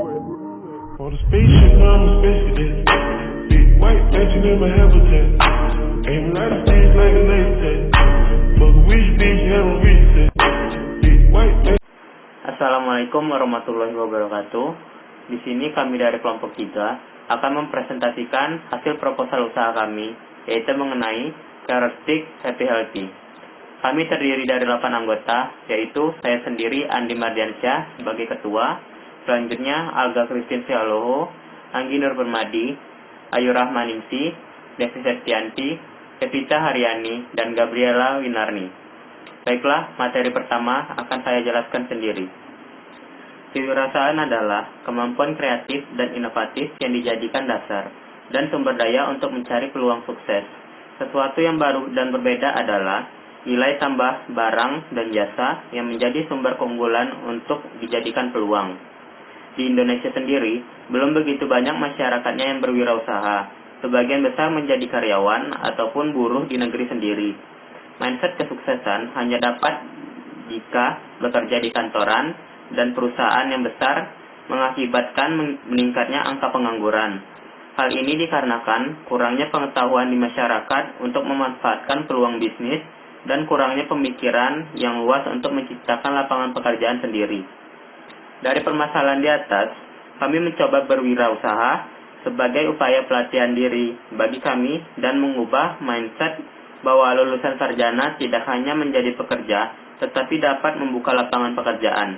On the spaceship, I'm a space cadet. Big white mansion in my habitat. Aiming out of space like a laser tag. Fuck a rich bitch, have a reset. Big white mansion. Assalamualaikum warahmatullahi wabarakatuh. Di sini kami dari kelompok 3 akan mempresentasikan hasil proposal usaha kami, yaitu mengenai karakteristik happy healthy. Kami terdiri dari 8 anggota, yaitu saya sendiri Andi Mardiansyah sebagai ketua, selanjutnya Alga Christine Sialoho, Anggi Nur Permadi, Ayu Rahmaningsi, Devi Septianti, Evita Haryani, dan Gabriela Winarni. Baiklah, materi pertama akan saya jelaskan sendiri. Kewirausahaan adalah kemampuan kreatif dan inovatif yang dijadikan dasar dan sumber daya untuk mencari peluang sukses. Sesuatu yang baru dan berbeda adalah nilai tambah barang dan jasa yang menjadi sumber keunggulan untuk dijadikan peluang. Di Indonesia sendiri, belum begitu banyak masyarakatnya yang berwirausaha. Sebagian besar menjadi karyawan ataupun buruh di negeri sendiri. Mindset kesuksesan hanya dapat jika bekerja di kantoran dan perusahaan yang besar mengakibatkan meningkatnya angka pengangguran. Hal ini dikarenakan kurangnya pengetahuan di masyarakat untuk memanfaatkan peluang bisnis dan kurangnya pemikiran yang luas untuk menciptakan lapangan pekerjaan sendiri. Dari permasalahan di atas, kami mencoba berwirausaha sebagai upaya pelatihan diri bagi kami dan mengubah mindset bahwa lulusan sarjana tidak hanya menjadi pekerja, tetapi dapat membuka lapangan pekerjaan.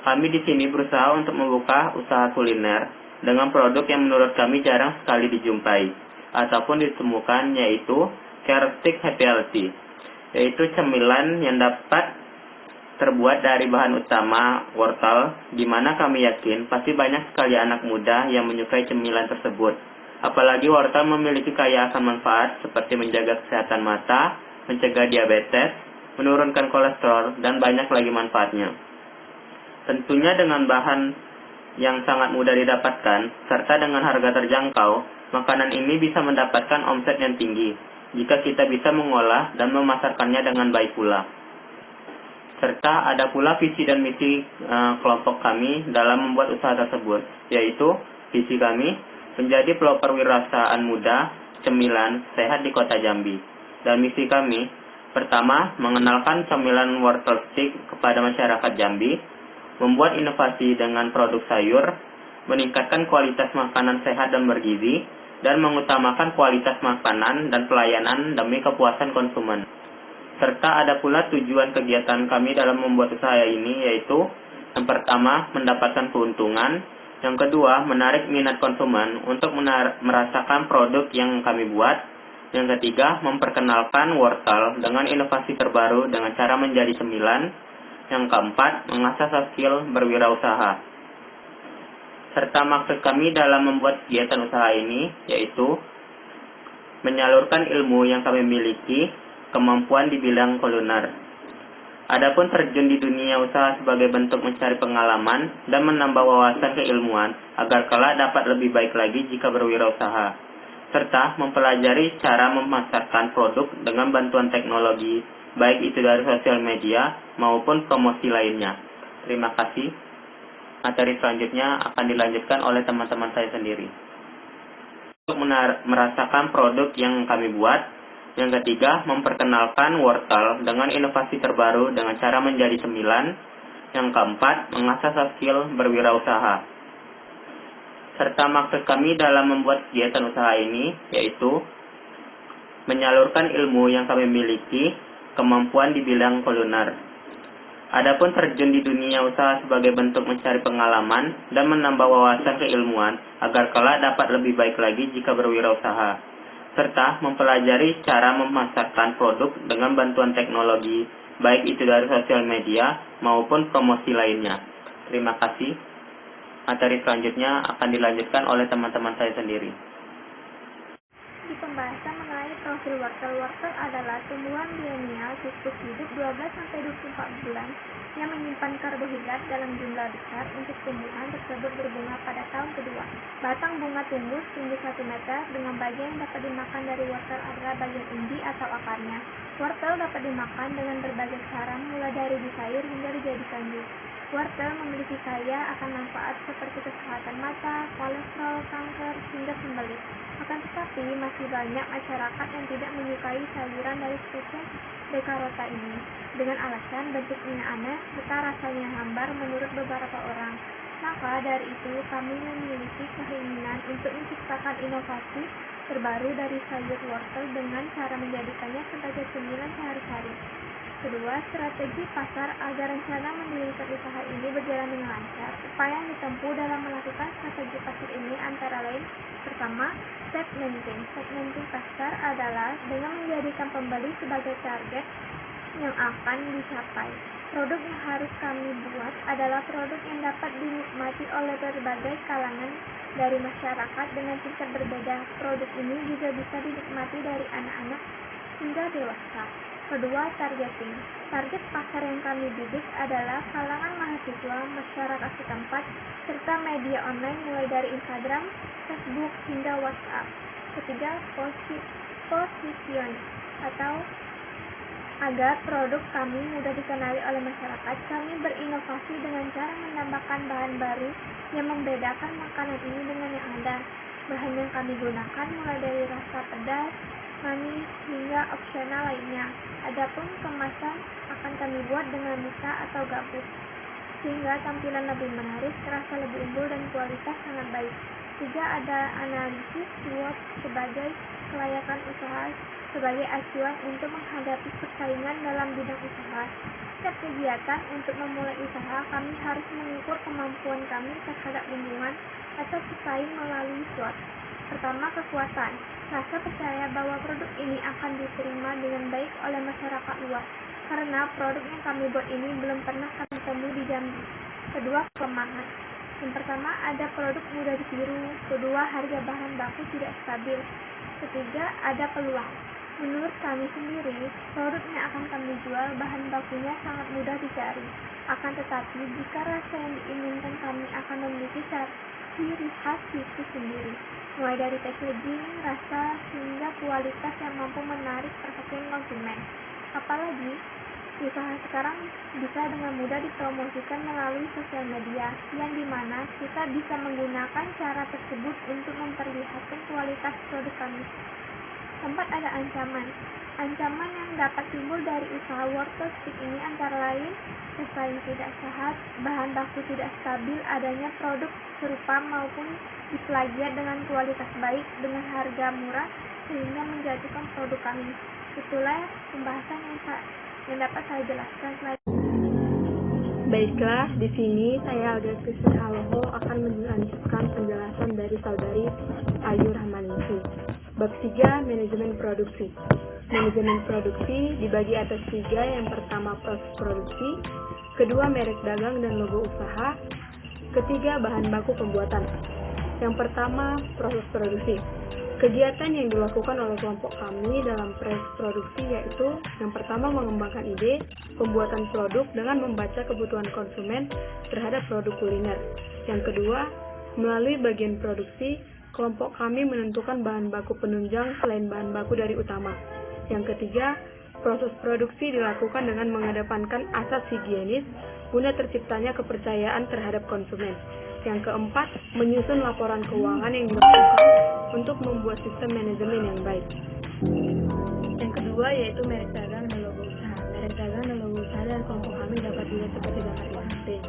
Kami di sini berusaha untuk membuka usaha kuliner dengan produk yang menurut kami jarang sekali dijumpai ataupun ditemukan, yaitu karakteristik happy healthy, yaitu cemilan yang dapat terbuat dari bahan utama wortel, di mana kami yakin pasti banyak sekali anak muda yang menyukai cemilan tersebut. Apalagi wortel memiliki kaya akan manfaat seperti menjaga kesehatan mata, mencegah diabetes, menurunkan kolesterol, dan banyak lagi manfaatnya. Tentunya dengan bahan yang sangat mudah didapatkan, serta dengan harga terjangkau, makanan ini bisa mendapatkan omset yang tinggi jika kita bisa mengolah dan memasarkannya dengan baik pula. Serta ada pula visi dan misi kelompok kami dalam membuat usaha tersebut, yaitu visi kami menjadi pelopor wirausahaan muda cemilan sehat di kota Jambi. Dan misi kami, pertama, mengenalkan cemilan wortel stick kepada masyarakat Jambi, membuat inovasi dengan produk sayur, meningkatkan kualitas makanan sehat dan bergizi, dan mengutamakan kualitas makanan dan pelayanan demi kepuasan konsumen. Serta ada pula tujuan kegiatan kami dalam membuat usaha ini, yaitu yang pertama, mendapatkan keuntungan, yang kedua, menarik minat konsumen untuk merasakan produk yang kami buat, yang ketiga, memperkenalkan wortel dengan inovasi terbaru dengan cara menjadi cemilan, yang keempat, mengasah soft skill berwirausaha. Serta maksud kami dalam membuat kegiatan usaha ini, yaitu menyalurkan ilmu yang kami miliki, kemampuan di bidang kuliner. Adapun terjun di dunia usaha sebagai bentuk mencari pengalaman dan menambah wawasan keilmuan agar kelak dapat lebih baik lagi jika berwirausaha. Serta mempelajari cara memasarkan produk dengan bantuan teknologi, baik itu dari sosial media maupun promosi lainnya. Terima kasih. Materi selanjutnya akan dilanjutkan oleh teman-teman saya sendiri. Untuk merasakan produk yang kami buat, yang ketiga, memperkenalkan wortel dengan inovasi terbaru dengan cara menjadi cemilan, yang keempat, mengasah soft skill berwirausaha. Serta maksud kami dalam membuat kegiatan usaha ini, yaitu menyalurkan ilmu yang kami miliki, kemampuan di bidang kuliner. Adapun terjun di dunia usaha sebagai bentuk mencari pengalaman dan menambah wawasan keilmuan agar kelak dapat lebih baik lagi jika berwirausaha. Serta mempelajari cara memasarkan produk dengan bantuan teknologi, baik itu dari sosial media maupun promosi lainnya. Terima kasih. Materi selanjutnya akan dilanjutkan oleh teman-teman saya sendiri. Di pembahasan mengenai profil wortel, wortel adalah tumbuhan biennial siklus hidup 12-24 bulan yang menyimpan karbohidrat dalam jumlah besar untuk tumbuhan tersebut berbunga pada tahun kedua. Batang bunga tumbuh setinggi 1 meter dengan bagian yang dapat dimakan dari wortel adalah bagian inti atau akarnya. Wortel dapat dimakan dengan berbagai cara mulai dari disayur hingga dijadikan jus. Wortel memiliki kaya akan manfaat seperti kesehatan mata, kolesterol, kanker, hingga sembelit. Akan tetapi, masih banyak masyarakat yang tidak menyukai sayuran dari spesies Decarota ini, dengan alasan bentuknya aneh serta rasanya hambar menurut beberapa orang. Maka dari itu, kami memiliki keinginan untuk menciptakan inovasi terbaru dari sayur wortel dengan cara menjadikannya sebagai cemilan sehari-hari. Kedua, strategi pasar agar rencana mendirikan usaha ini berjalan dengan lancar. Upaya yang ditempuh dalam melakukan strategi pasar ini antara lain: pertama, segmenting. Segmenting pasar adalah dengan menjadikan pembeli sebagai target yang akan dicapai. Produk yang harus kami buat adalah produk yang dapat dinikmati oleh berbagai kalangan dari masyarakat dengan tingkat berbeda. Produk ini juga bisa dinikmati dari anak-anak hingga dewasa. Kedua, targeting. Target pasar yang kami bidik adalah kalangan mahasiswa, masyarakat setempat, serta media online mulai dari Instagram, Facebook, hingga WhatsApp. Ketiga, position atau agar produk kami mudah dikenali oleh masyarakat, kami berinovasi dengan cara menambahkan bahan baru yang membedakan makanan ini dengan yang ada. Bahan yang kami gunakan mulai dari rasa pedas, manis, hingga opsional lainnya. Adapun kemasan akan kami buat dengan muka atau gabus, sehingga tampilan lebih menarik, terasa lebih unggul, dan kualitas sangat baik. Tiga, ada analisis SWOT sebagai kelayakan usaha sebagai acuan untuk menghadapi persaingan dalam bidang usaha. Setiap kegiatan untuk memulai usaha, kami harus mengukur kemampuan kami terhadap lingkungan atau pesaing melalui SWOT. Pertama, kekuatan. Rasa percaya bahwa produk ini akan diterima dengan baik oleh masyarakat luas, karena produk yang kami buat ini belum pernah kami temui di Jambi. Kedua, kelemahan. Yang pertama, ada produk mudah ditiru. Kedua, harga bahan baku tidak stabil. Ketiga, ada peluang. Menurut kami sendiri, produk yang akan kami jual bahan bakunya sangat mudah dicari. Akan tetapi, jika rasa yang diinginkan, kami akan memiliki ciri khas itu sendiri, mulai dari packaging, rasa, hingga kualitas yang mampu menarik perhatian konsumen. Apalagi, usaha sekarang bisa dengan mudah dipromosikan melalui sosial media, yang dimana kita bisa menggunakan cara tersebut untuk memperlihatkan kualitas produk kami. Keempat, ada ancaman. Ancaman yang dapat timbul dari usaha wortel stick ini antara lain pesaing tidak sehat, bahan baku tidak stabil, adanya produk serupa maupun diplagiat dengan kualitas baik dengan harga murah sehingga menjatuhkan produk kami. Itulah pembahasan yang dapat saya jelaskan. Baiklah, di sini saya Alda Kristin Haloho akan melanjutkan penjelasan dari saudari Ayu Rahmaningsih. Bab 3, manajemen produksi. Manajemen produksi dibagi atas 3, yang pertama proses produksi, kedua merek dagang dan logo usaha, ketiga bahan baku pembuatan. Yang pertama, proses produksi. Kegiatan yang dilakukan oleh kelompok kami dalam proses produksi yaitu yang pertama mengembangkan ide, pembuatan produk dengan membaca kebutuhan konsumen terhadap produk kuliner. Yang kedua, melalui bagian produksi, kelompok kami menentukan bahan baku penunjang selain bahan baku dari utama. Yang ketiga, proses produksi dilakukan dengan mengedepankan asas higienis guna terciptanya kepercayaan terhadap konsumen. Yang keempat, menyusun laporan keuangan yang dilakukan untuk membuat sistem manajemen yang baik. Yang kedua yaitu merek dagang dan logo usaha. Merek dagang dan logo usaha dari kelompok kami dapat dilihat seperti gambar di samping.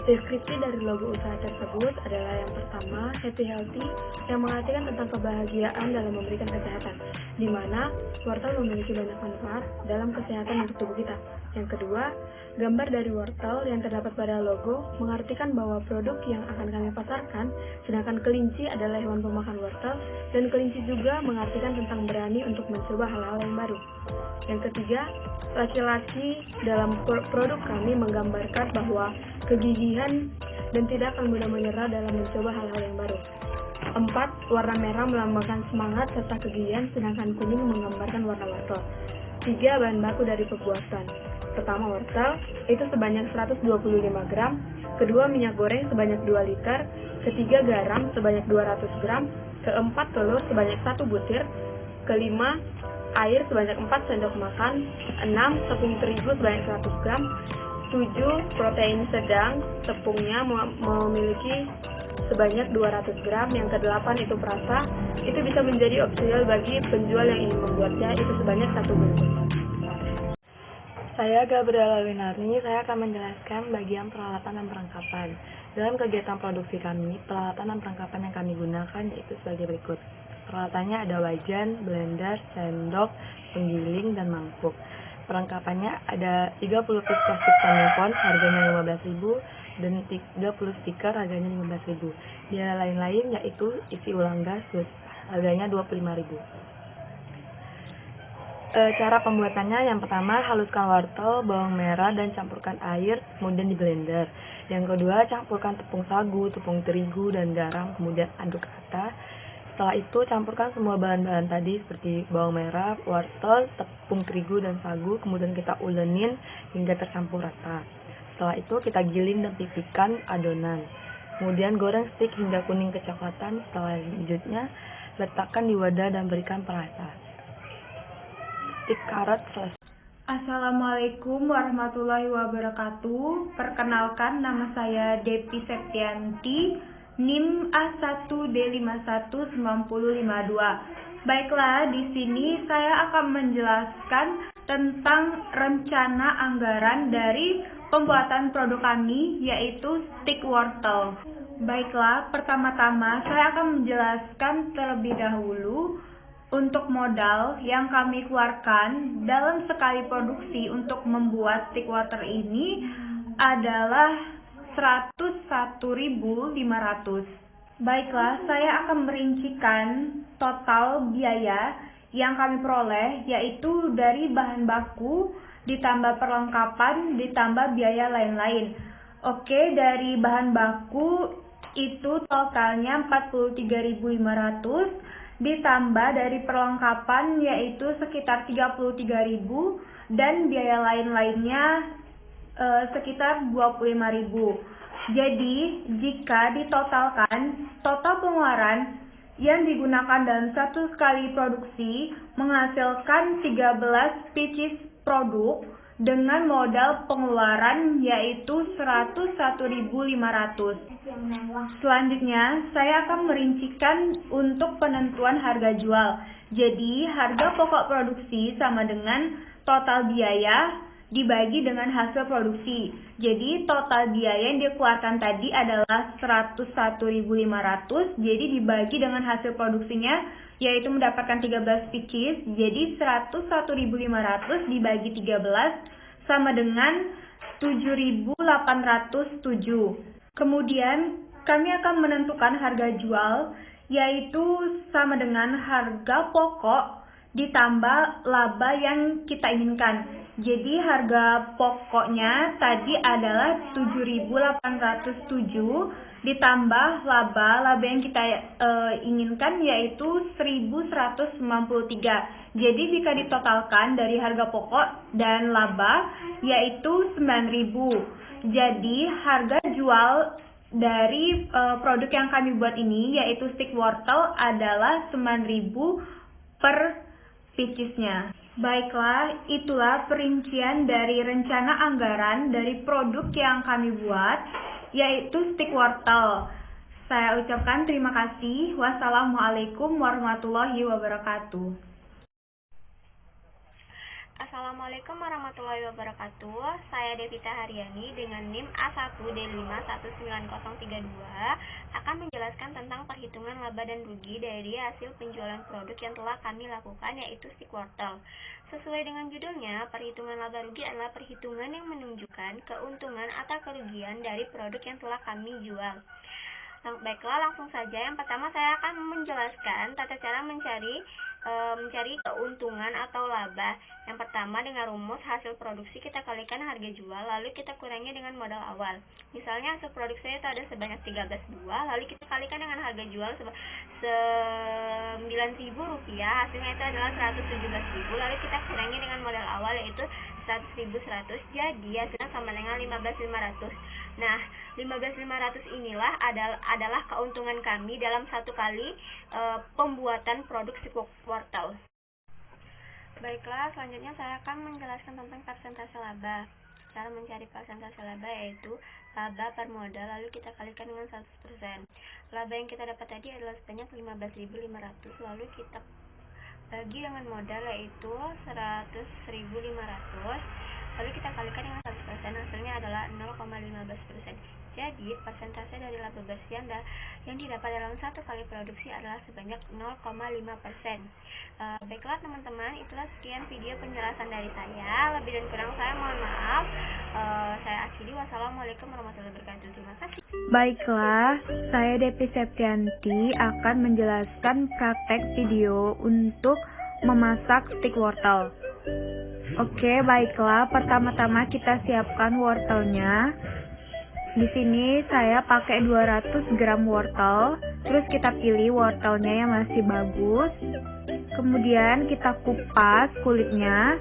Deskripsi dari logo usaha tersebut adalah yang pertama, happy healthy, yang mengartikan tentang kebahagiaan dalam memberikan kesehatan, di mana wortel memiliki banyak manfaat dalam kesehatan untuk tubuh kita. Yang kedua, gambar dari wortel yang terdapat pada logo mengartikan bahwa produk yang akan kami pasarkan, sedangkan kelinci adalah hewan pemakan wortel, dan kelinci juga mengartikan tentang berani untuk mencoba hal-hal yang baru. Yang ketiga, laki-laki dalam produk kami menggambarkan bahwa kegigihan dan tidak akan mudah menyerah dalam mencoba hal-hal yang baru. 4. Warna merah melambangkan semangat serta kegigihan, sedangkan kuning menggambarkan warna wortel. 3. Bahan baku dari pembuatan. Pertama, wortel, itu sebanyak 125 gram. Kedua, minyak goreng sebanyak 2 liter. Ketiga, garam sebanyak 200 gram. Keempat, telur sebanyak 1 butir. Kelima, air sebanyak 4 sendok makan. 6. Tepung terigu sebanyak 100 gram. 7. Protein sedang, tepungnya memiliki sebanyak 200 gram. Yang ke-8 itu perasa, itu bisa menjadi opsional bagi penjual yang ingin membuatnya, itu sebanyak 1 bungkus. Saya Gabriela Winarni, saya akan menjelaskan bagian peralatan dan perlengkapan. Dalam kegiatan produksi kami, peralatan dan perlengkapan yang kami gunakan yaitu sebagai berikut. Peralatannya ada wajan, blender, sendok, penggiling, dan mangkuk. Perlengkapannya ada 30 piece plastik Famicom, harganya 15.000, dan 30 stiker, harganya 15.000. Biaya lain-lain yaitu isi ulang gas, harganya 25.000. Cara pembuatannya, yang pertama haluskan wortel, bawang merah, dan campurkan air, kemudian di blender. Yang kedua, campurkan tepung sagu, tepung terigu, dan garam, kemudian aduk rata. Setelah itu, campurkan semua bahan-bahan tadi seperti bawang merah, wortel, tepung terigu, dan sagu, kemudian kita ulenin hingga tercampur rata. Setelah itu, kita giling dan pipihkan adonan. Kemudian goreng stik hingga kuning kecoklatan. Selanjutnya, letakkan di wadah dan berikan perasa. Stik karet selesai. Assalamualaikum warahmatullahi wabarakatuh. Perkenalkan, nama saya Depi Septianti, NIM A1D519052. Baiklah, di sini saya akan menjelaskan tentang rencana anggaran dari pembuatan produk kami, yaitu stik wortel. Baiklah, pertama-tama saya akan menjelaskan terlebih dahulu untuk modal yang kami keluarkan dalam sekali produksi untuk membuat stick wortel ini adalah 101.500. Baiklah, saya akan merincikan total biaya yang kami peroleh, yaitu dari bahan baku ditambah perlengkapan ditambah biaya lain-lain. Oke, dari bahan baku itu totalnya 43.500. Ditambah dari perlengkapan yaitu sekitar 33.000 dan biaya lain-lainnya sekitar 25.000. Jadi jika ditotalkan, total pengeluaran yang digunakan dalam satu sekali produksi menghasilkan 13 pieces produk dengan modal pengeluaran yaitu 101.500. Selanjutnya, saya akan merincikan untuk penentuan harga jual. Jadi, harga pokok produksi sama dengan total biaya dibagi dengan hasil produksi. Jadi, total biaya yang dikeluarkan tadi adalah 101.500. Jadi, dibagi dengan hasil produksinya, yaitu mendapatkan 13 pieces. Jadi, 101.500 dibagi 13 sama dengan 7.807. Kemudian, kami akan menentukan harga jual, yaitu sama dengan harga pokok ditambah laba yang kita inginkan. Jadi, harga pokoknya tadi adalah 7.807 ditambah laba yang kita inginkan yaitu 1.193. Jadi, jika ditotalkan dari harga pokok dan laba yaitu 9.000. Jadi, harga jual dari produk yang kami buat ini yaitu stick wortel adalah 9.000 per piecesnya. Baiklah, itulah perincian dari rencana anggaran dari produk yang kami buat yaitu stick wortel. Saya ucapkan terima kasih. Wassalamualaikum warahmatullahi wabarakatuh. Assalamualaikum warahmatullahi wabarakatuh. Saya Devita Haryani dengan NIM A1D519032 akan menjelaskan tentang perhitungan laba dan rugi dari hasil penjualan produk yang telah kami lakukan yaitu stick wortel. Sesuai dengan judulnya, perhitungan laba rugi adalah perhitungan yang menunjukkan keuntungan atau kerugian dari produk yang telah kami jual. Baiklah, langsung saja. Yang pertama saya akan menjelaskan tata cara mencari keuntungan atau laba. Yang pertama, dengan rumus hasil produksi kita kalikan harga jual, lalu kita kurangi dengan modal awal. Misalnya hasil produksi saya itu ada sebanyak 13 buah, lalu kita kalikan dengan harga jual Rp9.000, hasilnya itu adalah Rp117.000, lalu kita kurangi dengan modal awal yaitu 100.100, jadi hasilnya sama dengan 15.500. Nah, 15.500 inilah adalah keuntungan kami dalam satu kali pembuatan produk stick wortel. Baiklah, selanjutnya saya akan menjelaskan tentang persentase laba. cara mencari persentase laba yaitu laba per modal, lalu kita kalikan dengan 100%. Laba yang kita dapat tadi adalah sebanyak 15.500, lalu kita bagi dengan modal yaitu 100.500, lalu kita kalikan dengan 100%, hasilnya adalah 0,15%. Jadi, persentase dari laba bersih yang didapat dalam satu kali produksi adalah sebanyak 0,5%. Baiklah teman-teman, itulah sekian video penjelasan dari saya. Lebih dan kurang saya mohon maaf. Saya akhiri. Wassalamualaikum warahmatullahi wabarakatuh. Terima kasih. Baiklah, saya Depi Septianti akan menjelaskan praktek video untuk memasak stik wortel. Oke, baiklah. Pertama-tama kita siapkan wortelnya. Di sini saya pakai 200 gram wortel. Terus kita pilih wortelnya yang masih bagus. Kemudian kita kupas kulitnya.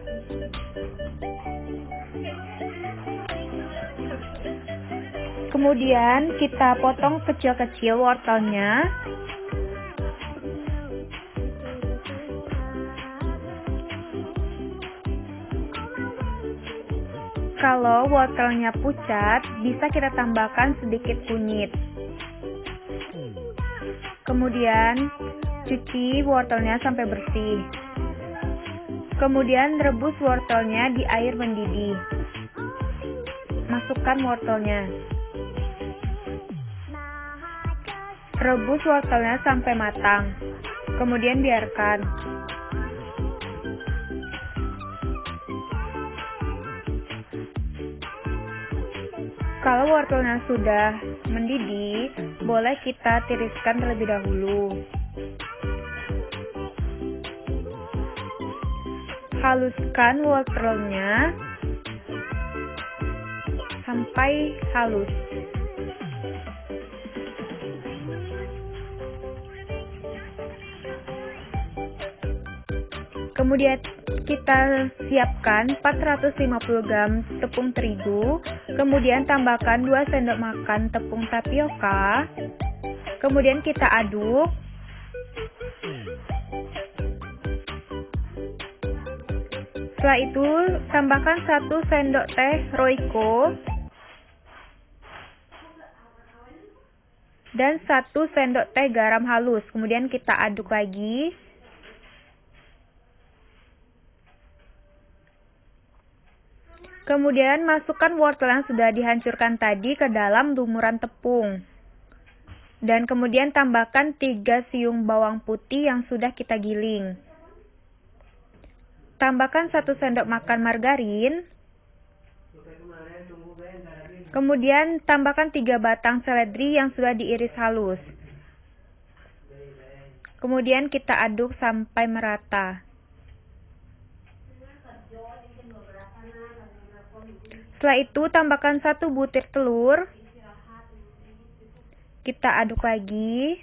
Kemudian kita potong kecil-kecil wortelnya. Kalau wortelnya pucat, bisa kita tambahkan sedikit kunyit. Kemudian cuci wortelnya sampai bersih. Kemudian rebus wortelnya di air mendidih. Masukkan wortelnya. Rebus wortelnya sampai matang. Kemudian biarkan. Kalau wortelnya sudah mendidih, boleh kita tiriskan terlebih dahulu. Haluskan wortelnya sampai halus. Kemudian kita siapkan 450 gram tepung terigu, kemudian tambahkan 2 sendok makan tepung tapioka, kemudian kita aduk. Setelah itu, tambahkan 1 sendok teh Royco dan 1 sendok teh garam halus, kemudian kita aduk lagi. Kemudian masukkan wortel yang sudah dihancurkan tadi ke dalam lumuran tepung. Dan kemudian tambahkan 3 siung bawang putih yang sudah kita giling. Tambahkan 1 sendok makan margarin. Kemudian tambahkan 3 batang seledri yang sudah diiris halus. Kemudian kita aduk sampai merata. Setelah itu tambahkan 1 butir telur. Kita aduk lagi.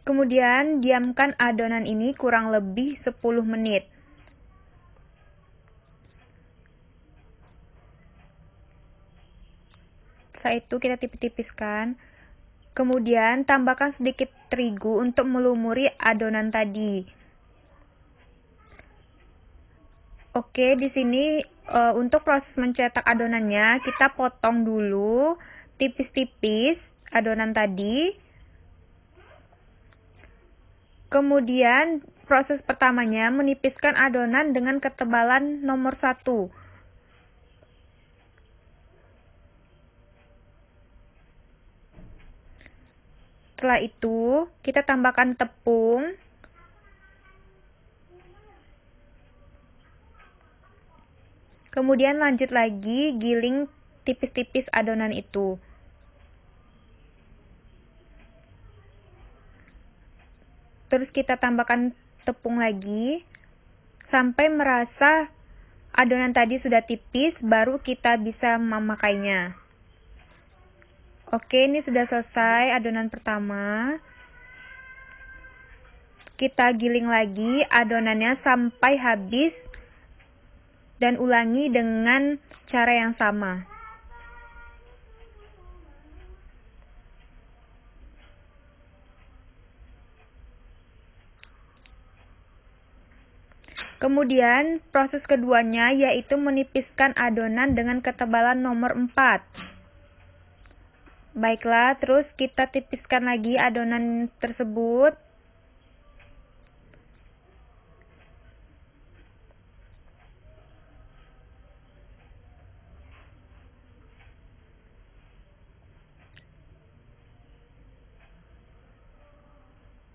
Kemudian diamkan adonan ini kurang lebih 10 menit. Setelah itu kita tipis-tipiskan. Kemudian tambahkan sedikit terigu untuk melumuri adonan tadi. Oke, di sini untuk proses mencetak adonannya kita potong dulu tipis-tipis adonan tadi. Kemudian proses pertamanya menipiskan adonan dengan ketebalan nomor 1. Setelah itu kita tambahkan tepung. Kemudian lanjut lagi giling tipis-tipis adonan itu. Terus kita tambahkan tepung lagi sampai merasa adonan tadi sudah tipis, baru kita bisa memakainya. Oke, ini sudah selesai adonan pertama. Kita giling lagi adonannya sampai habis dan ulangi dengan cara yang sama. Kemudian proses keduanya yaitu menipiskan adonan dengan ketebalan nomor 4. Baiklah, terus kita tipiskan lagi adonan tersebut.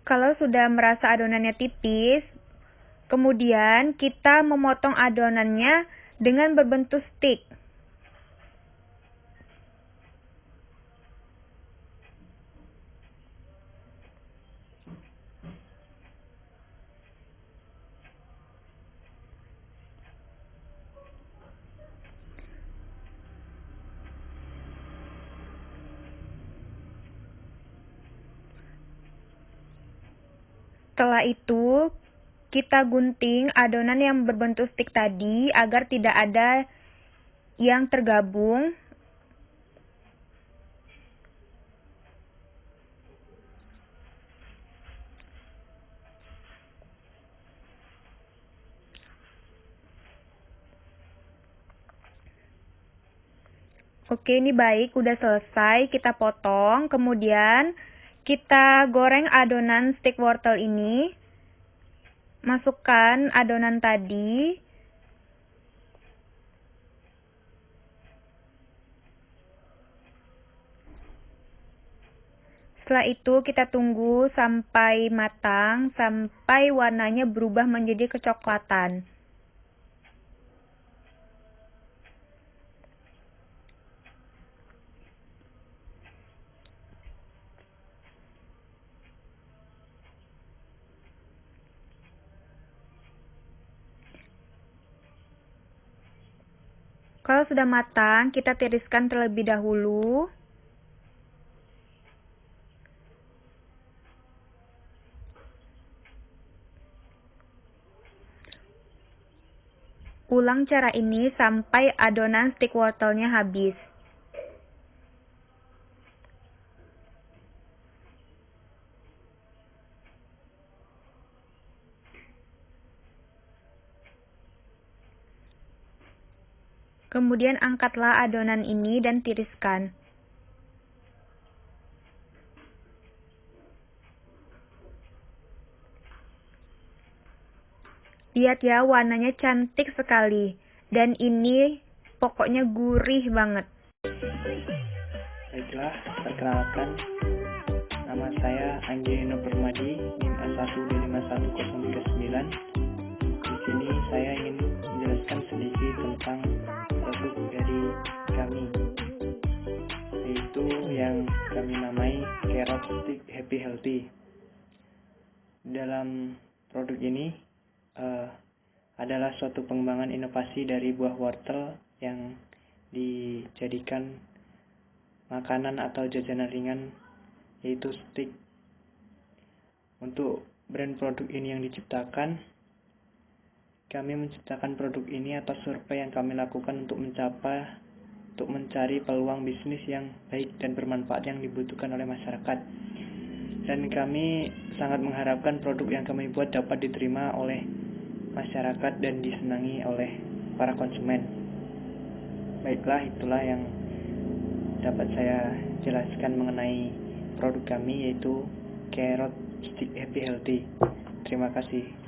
Kalau sudah merasa adonannya tipis, kemudian kita memotong adonannya dengan berbentuk stik. Setelah itu, kita gunting adonan yang berbentuk stik tadi agar tidak ada yang tergabung. Oke, ini baik, udah selesai. Kita potong, kemudian kita goreng adonan stik wortel ini. Masukkan adonan tadi. Setelah itu kita tunggu sampai matang, sampai warnanya berubah menjadi kecoklatan. Kalau sudah matang, kita tiriskan terlebih dahulu. Ulang cara ini sampai adonan stik wortelnya habis. Kemudian angkatlah adonan ini dan tiriskan. Lihat ya, warnanya cantik sekali. Dan ini pokoknya gurih banget. Baiklah, perkenalkan. Nama saya Angelino Permadi, NIM A1D51039. Di sini saya ingin menjelaskan sedikit tentang produk dari kami, yaitu yang kami namai Carrot Stick Happy Healthy. Dalam produk ini adalah suatu pengembangan inovasi dari buah wortel yang dijadikan makanan atau jajanan ringan, yaitu stik. Untuk brand produk ini yang diciptakan, kami menciptakan produk ini atas survei yang kami lakukan untuk mencari peluang bisnis yang baik dan bermanfaat yang dibutuhkan oleh masyarakat. Dan kami sangat mengharapkan produk yang kami buat dapat diterima oleh masyarakat dan disenangi oleh para konsumen. Baiklah, itulah yang dapat saya jelaskan mengenai produk kami, yaitu Carrot Stick Happy Healthy. Terima kasih.